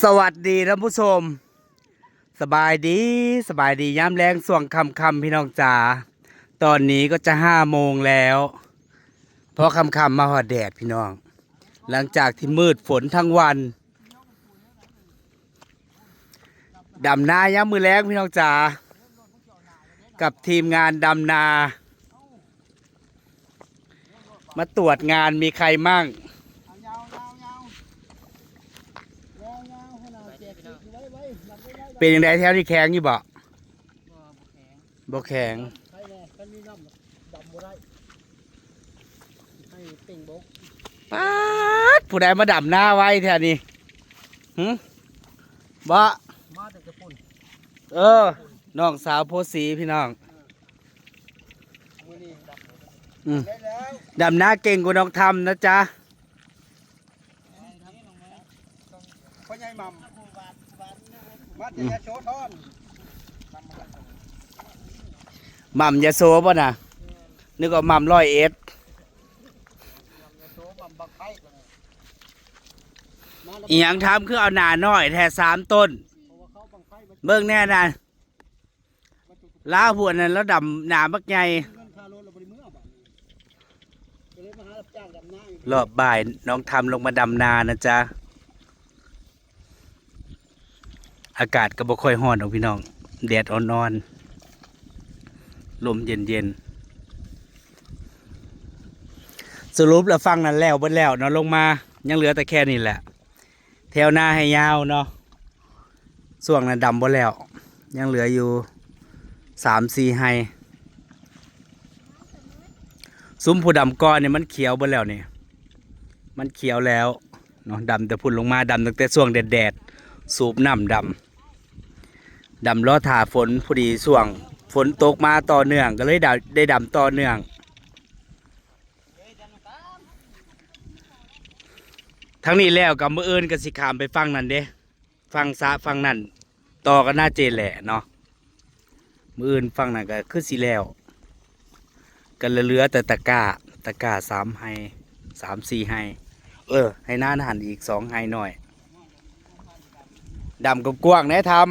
สวัสดีท่านผู้ชมสบายดีย้ำแรงส่วงคำพี่น้องจ๋าตอนนี้ก็จะ5 โมงแล้วเพราะคำมาหอดแดดพี่น้องหลังจากที่มืดฝนทั้งวันดำนาย้ำมือแรงพี่น้องจ๋ากับทีมงานดำนามาตรวจงานมีใครมั่งเป็นยังไงแถวที่แข็งอยู่บ่บ่แข็งป๊าดผู้ใดมาดำหน้าไว้แถวนี้บ่น้องสาวโพสีพี่น้องดำหน้าเก่งกว่าน้องทำนะจ๊ะพ่อใหญ่หม่ำมาจะยาโชทอนหม่ำยาโซป่ะน่ะนึกว่าหม่ำ101อีหยังทำคือเอาหนาน้อยแท้3 ต้นเบิ่งแน่น่ะล้าหัวนั่นแล้วดำหนาบักใหญ่รอบบ่ายน้องทำลงมาดำนานะจ๊ะอากาศก็บ่ค่อยร้อนหรอกพี่น้องแดดอ่อนๆลมเย็นๆสรุปแล้วฟังนั้นแล้วเบิดแล้วเนาะลงมายังเหลือแต่แค่นี้แหละแถวหน้าให้ยาวเนาะส่วงนั้นดำบ่แล้วยังเหลืออยู่3-4 ไฮซุ้มผู้ดำก้อนเนี่ยมันเขียวบ่แล้วเนี่ยมันเขียวแล้วเนาะดำแต่พุ่นลงมาดำตั้งแต่ช่วงแดดสูบน้ำดำล้อถ่าฝนพอดีช่วงฝนตกมาต่อเนื่องก็เลยได้ดำต่อเนื่องทั้งนี้แล้วกับมืออื่นกับสิขามไปฟังนั่นเด้ฟังซะฟังนั่นต่อกันหน้าเจนแหละเนาะมืออื่นฟังนั่นก็คือสิแล้วกันเหลือแต่ตะกร้า3 ไฮ3-4 ไฮให้หน้าหันอีก2 ไฮหน่อยดำกับกว้างแนะทำ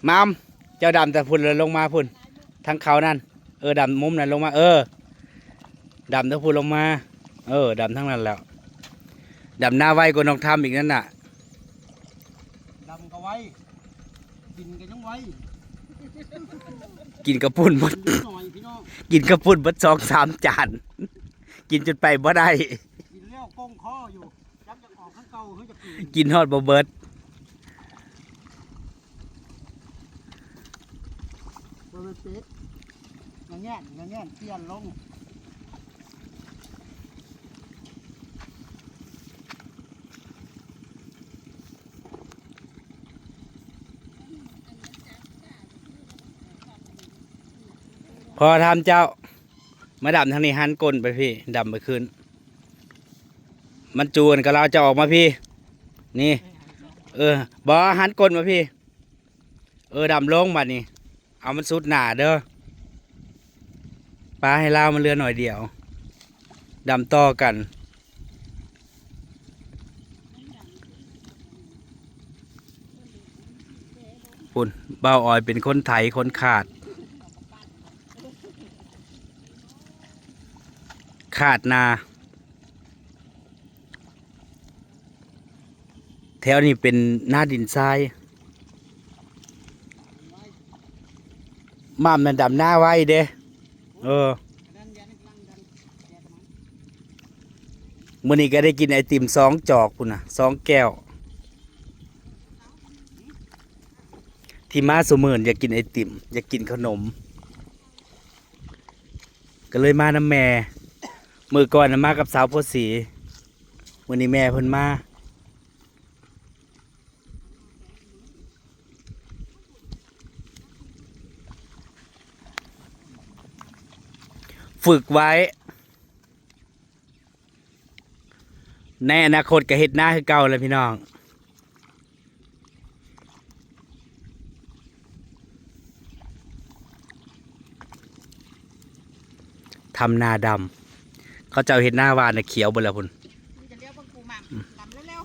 มามเจ้าดำแต่พุ่นเลยลงมาพุ่นทั้งเขานั่นดำมุมนั้นลงมาดำแต่พุ่นลงมาดำทั้งนั้นแล้วดำหน้าไวกว่าน้องทำอีกนั่นน่ะดำก็ไวกินก็ยังไวกินกระปุ่นบดกินกระปุ่นบด2-3 จานกินจนไปบ่ได้กินแล้วกงคออยู่จับจะออกข้างเก่าเขาจะกินฮอดบ่เบิดมันเป็ดเงี้ยเตี้ยนลงพอทำเจ้ามาดำทางนี้หันก้นไปพี่ดำไปขึ้นมันจูนกับเราจะออกมาพี่นี่บอหันก้นมาพี่ดำลงบัดนี้เอามันสุดหนาเด้อปลาให้เรามันเรือหน่อยเดียวดำต่อกันปุ่นเบาออยเป็นคนไถคนขาดนาแถวนี้เป็นหน้าดินทรายม่ำมันดำหน้าไว้เด้มื้อนี้ก็ได้กินไอติม2 จอกพุ่นน่ะ2 แก้วที่มาสุเมินอยากกินไอติมอยากกินขนมก็เลยมาน้ำแม่มือก่อนมากับสาวโพสีวันนี้แม่เพิ่นมาฝึกไว้ในอนาคตก็เฮ็ดหน้าคือเก่าเลยพี่น้อง ำนาดำเขาเจ้าเห็ดหน้าวานน่ะเขียวเบดแล้วพุ่น มันจะเลี้ยวบังปูหม่ำดำเร็ว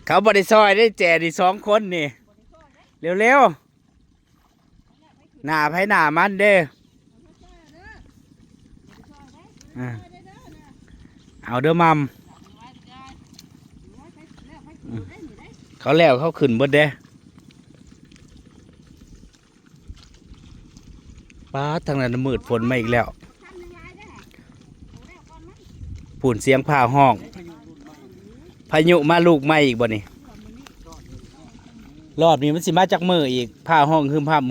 เขาบริซอยได้แจดี2 คนนี่เร็วๆหน้าไผหน้ามันเด้อ่าเอาเด้อมัมเขาแล้วเขาขึ้นเบิดเด้ป้าทางนั้นมืดฝนมาอีกแล้วผุ่นเสียงผ้าห้องพายุมาลูกใหม่อีกบ่นี่รอบนี้มันสิมาจากมืออีกผ้าห้องฮึมพำ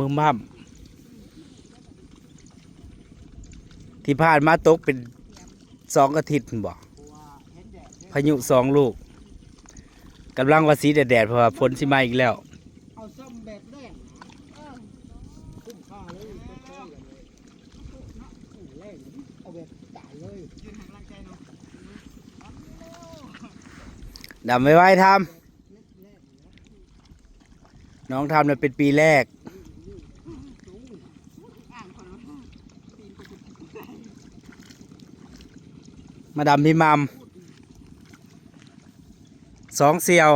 ที่ผ่านมาตกเป็น2 อาทิตย์บ่พายุ2 ลูกกำลังว่าสีแดดๆเพราะว่าฝนสิมาอีกแล้ว เอาซ่อมแบบแรกคุ้มค่าเลยแรกเอาแบบจ่ายเลย ๆยืนหักลังใจเนาะ ดำไม่ไหวทำน้องทำเนี่ยเป็นปีแรก อ่างคนตีนกู มาดำพี่มัม2 เสี่ยว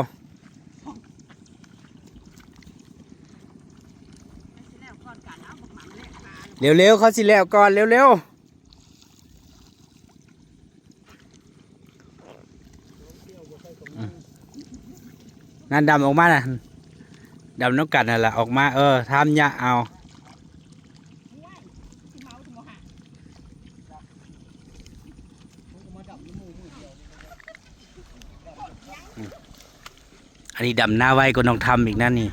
แล้วก่อนกันเอาบักหม่ำเละขา เร็วๆเขาสิแล้วก่อนเร็วๆนั่นดำออกมาน่ะดำนกกัดนั่นแหละออกมาทำยะเอา ที่เมาถึงโมหะ มาดับน้ำมูกเดียว อันนี้ดำหน้าไวก็น้องทำอีกนั่นนี่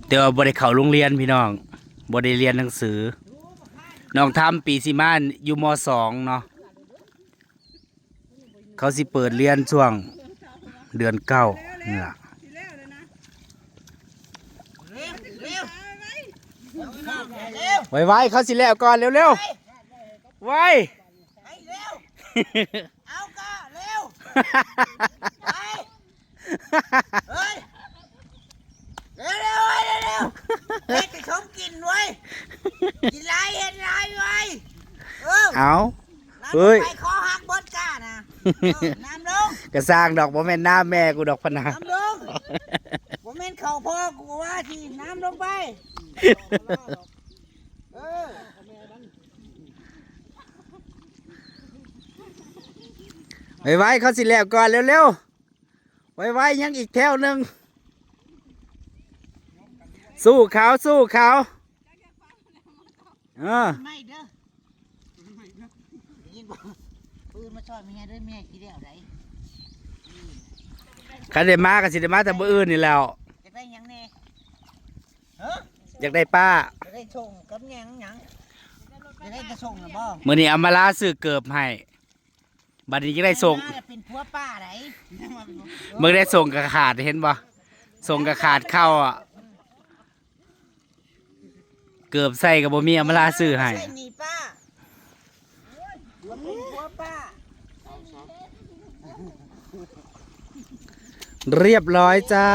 แต่ว่าบ่ได้เข้าโรงเรียนพี่น้องบ่ได้เรียนหนังสือน้องทำปีสิมาอยู่ม.2 เนาะเขาสิเปิดเรียนช่วงเดือน9นี่ล่ะ ทีแล้วเลยนะ ไวๆเขาสิแล้วก่อนเร็วๆไว ให้เร็วเอาก็เร็วไปเฮ้ยเร็วเร็วเร็วเร็วเฮ็ดให้ชมกินไว้กินไรเห็นไรไว้เอา น้ำ เฮ้ย ไปคอหักบนก้านะน้ำลง กระสร้างดอกบ่แม่นหน้าแม่กูดอกพะนา น้ำลงผมเม่นเข่าพ่อกูว่าทีน้ำลงไปเออ ไวๆเขาสิแล้วก่อนเร็วๆไวๆยังอีกแถวหนึงสู้เขาไม่เด้อยินบอกปืนมาช่วยแม่ด้วยแม่กี่เดียวไหน คันได้มาก็สิได้มาแต่มื้ออื่นนี่แล้ว จะได้ยังแน่ อยากได้ป้า จะได้ส่งกับยังจะได้กระส่งหรือบ่ มื้อนี้เอามาลาซื้อเกือบให้บัดนี้จะได้ส่ง น่าจะเป็นพัวป้าไหน มึงได้ส่งกระขาดเห็นบ่ส่งกระขาดเข้าอ่ะเกือบใส่กับบ่มีเอามาลาซื้อให้ ใช่นี่ป้าว่าเป็นพัวป้า เรียบร้อยจ้า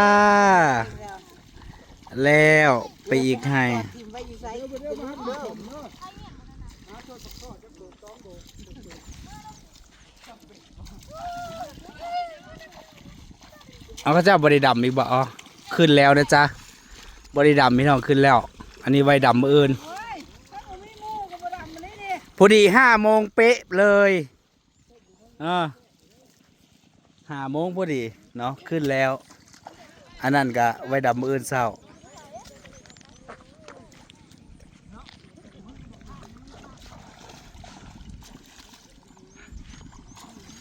แล้วไปอีกให้ ทิมไว้อยู่ใส่ เอาเขาเจ้าบริดำอีกบ่อ๋อขึ้นแล้วนะจ๊ะบริดำพี่น้องขึ้นแล้ว อันนี้ไว้ดำมื้ออื่นพอดี5 โมงเป๊ะเลย5 โมงพอดีเนาะขึ้นแล้ว อันนั้นก็ไว้ดำมื้ออื่นเช้า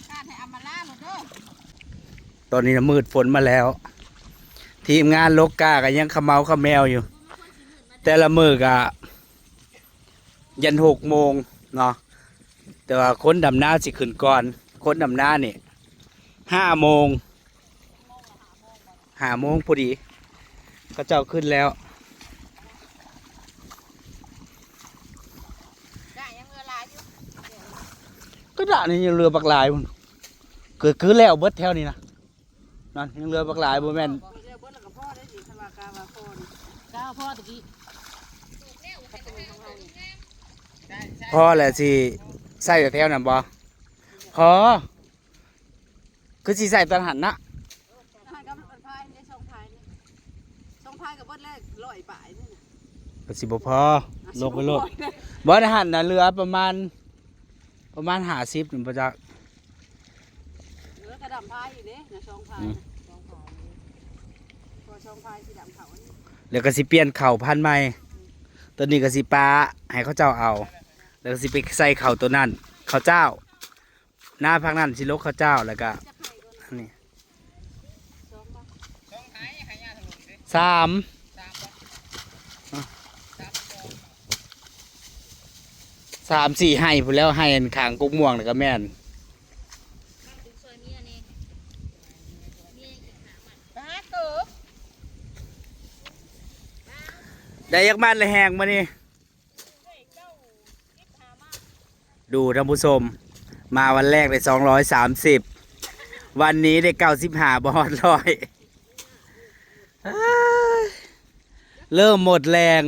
การให้อามาล่าหรอเด้อ ตอนนี้น่ะมืดฝนมาแล้ว ทีมงานลกกาก็ยังขมเมาขมแมวอยู่ แต่ละมือก็ยัน6 โมงเนาะแต่ว่าคนดำน้าสิขึ้นก่อนคนดำน้านี่5 โมง5 โมงพอดีเขาเจ้าขึ้นแล้ว ได้ยังเวลาอยู่ ก็ด่านี่ยังเรือบักลายพุ่นเกิดขึ้นแล้วเบิดแถวนี้นะนั่นยังเรือบักลายบ่แม่น บอกเร็วเบิ้ลกับพ่อได้สิสบาย ากาบาโคนก้าวพ่อตะกี้ พ่อแหละสิใส่แถวนั้นบ่พอคือสิใส่ตอนหันนะ ให้กับมันพายในช่องพายนี่ช่องพายกับเบิดแรกลอยป่ายนี่นะ ก็สิบ่พอลงไปโลดบ่ได้หันน่ะเรือประมาณ50นี่บ่จัก เหลือกระดำพายอยู่เด้ในช่องพายช่องพายพอช่องพายสีดำเขาอันนี้ แล้วก็สิเปลี่ยนเข่าพันธุ์ใหม่ตัวนี้ก็สิปลาให้เขาเจ้าเอา แล้วก็สิไปใส่เข่าตัวนั้นข้าวเจ้า หน้าพักนั้นสิลกข้าวเจ้าแล้วก็นี่ ช่องบ่ สามสามสี่ให้พูดแล้วให้อันขางกุ๊กม่วงแล้วก็แม่น ปลาเกิบ ได้ยักบ้านเลยแหงมานี่ดูท่านผู้ชมมาวันแรกได้230วันนี้ได้95บอดร้อยเริ่มหมดแรง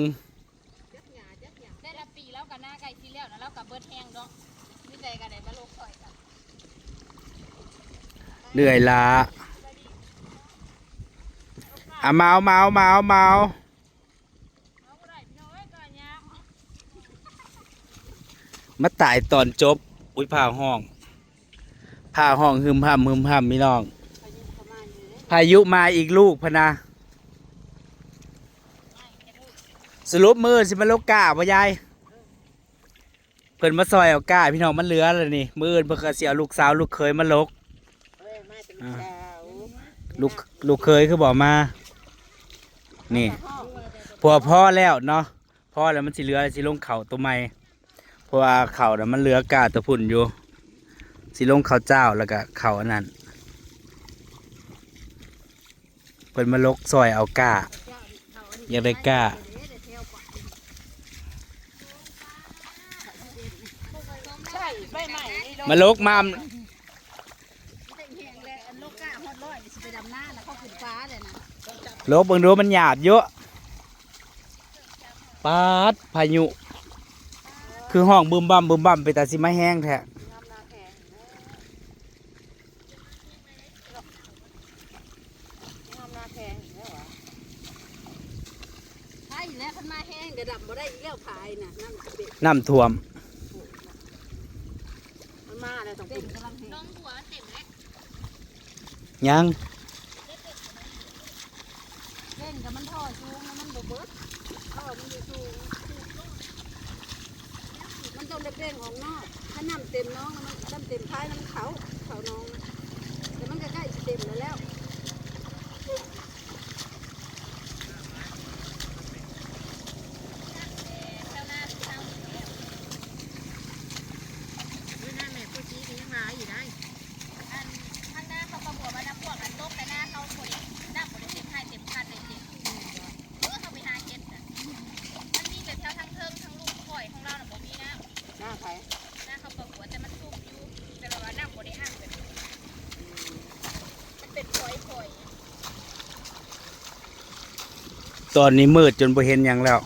ได้ละปีแล้วกันหน้าไก่ที่แล้วนะแล้วกับเบิร์ดแห้งเนาะมีใจกันไหนมาลงข่อยกัน เหนื่อยล้าอ่ะเมาเอาไรพี่น้อยก่อนยาม มาตายตอนจบอุ้ยผ่าห้องหึมห้ำพี่น้อง พายุประมาณนี้เด้พายุมาอีกลูกพะนะสรุปมือสิมาลกกาบ่ยายเพิ่นมาซอยเอากาพี่น้องมันเหลือเลยนี่มือเพิ่นก็สิเอาลูกสาวลูกเคยมาลก เอ้ยมาเป็นดาว ลูกเคยคือบอกมานี่พอพ่อแล้วเนาะพ่อแล้วมันสิเหลือสิลงเข่าตัวใหม่เพราะว่าเข่าน่ะมันเหลือกาตัวพุ่นอยู่สิลงเข่าเจ้าแล้วก็เข่าอันนั้นเพิ่นมาลกซอยเอากาอยากได้กา ใช่ใบใหม่นี่ มาลกมาม แห้งๆเลยอันโลก้าฮอดร้อยสิไปดำหน้าแล้วเขาขึ้นฟ้าเลยนะ ลกเบิ่งดูมันหยาบเยอะปาดพายุคือห้องบึมบั่มไปแต่สิมาแห้งแท้ น้ำนาแข็งน้ำนาแข็งแล้ววะใช่แล้วคันมาแห้งเดี๋ยวดำบ่ได้อีกแล้วพายน่ะน้ำจะเป็ด น้ำท่วม มันมาแล้วต้องเป็นกำลังแห้ง น้องหัวเต็มแล้ว ยัง เล่นกับมันท่อสูงแล้วมันบ่เบิดท่อมันอยู่สูงมันต้องได้เป้งของนอกถ้าน้ำเต็มน้องมันน้ำเต็มท้ายน้ำเขาน้องแต่มันก็ใกล้จะเต็มแล้ว เจ้าหน้าที่ตั้งอยู่แล้ว นี่หน้าแม่ผู้ชี้นี่ยังมาอยู่ได้ อันข้างหน้าเขาประบวกว่าน้ำพวกอันตกแต่หน้าเขาคนน้ำคนเต็มไข่เต็มคันเลยเต็มเขาไปหาเห็ดนะมันมีแบบแถวทั้งเทิงทั้งลูกข่อยของเราน่ะบ่มีน้ หน้าใคร ำหน้าเขาประบวกแต่มันสูงอยู่แต่ว่าน้ำบ่ได้ห่างแบบมันเป็นข่อย ตอนนี้มืดจนบ่เห็นหยังแล้ว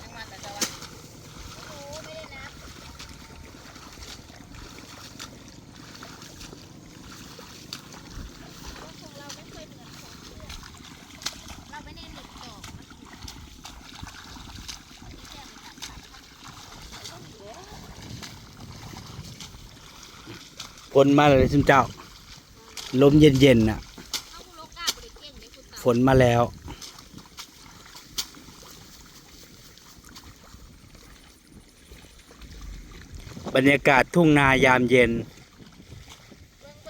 จังหวัดแต่จะว่าโอ้ไม่ได้นับของเราไม่เคยเหมือนของเพื่อนเราไม่ได้หลุดดอกมันที่แค่ไปตัดสายพันธุ์ ฝนมาเลยคุณเจ้าลมเย็นๆน่ะ เอาคุณโลกาบริเก่งเลยคุณตา ฝนมาแล้ว บรรยากาศทุ่งนายามเย็น เบิ้งเ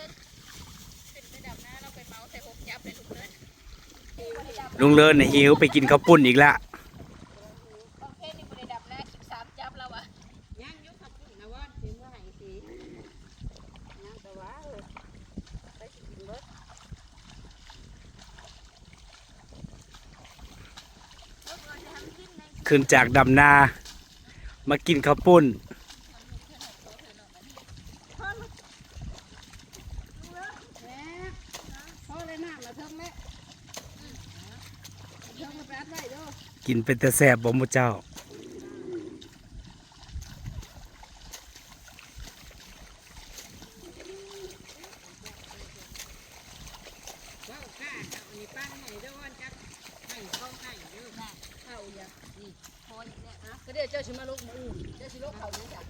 ป็นไปดับหน้าเราไปเมาส์ใส่หกยับเลยถูกเลย ลุงเลิศน่ะหิวไปกินข้าวปุ้นอีกละ โอเคนี่บริดับหน้าคิดสามจับเราอะ ย่างยกขับนะว่าถึงเมื่อไหร่สิย่างแต่ว่าไปสิกินเบิด ขึ้นจากดำนา มากินข้าวปุ้น ละเทิงแม่เทิงมาแป๊ดไว้เด้อ กินเป็นแต่แสบบ่หมูเจ้า ว้าวก้าเอาอันนี้ปั้นให้เด้อวันจักให้ข้องให้เด้อเข้าอย่านี่พอเนี่ยนะก็เดี๋ยวเจ้าสิมาลกมาอื่นเจ้าสิลกเขาเนี่ยจ้ะ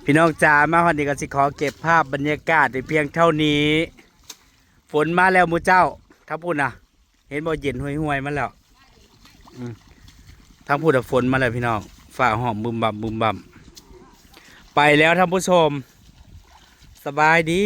พี่น้องจ๋ามาวันนี้ก็สิขอเก็บภาพบรรยากาศในเพียงเท่านี้ ฝนมาแล้วหมูเจ้าทั้งพูดนะเห็นบ่เย็นห่วยๆมาแล้วทั้งพูดฝนมาแล้วพี่น้องฝ่าหอมบึมบั่มบึมบั่มไปแล้วท่านผู้ชมสบายดี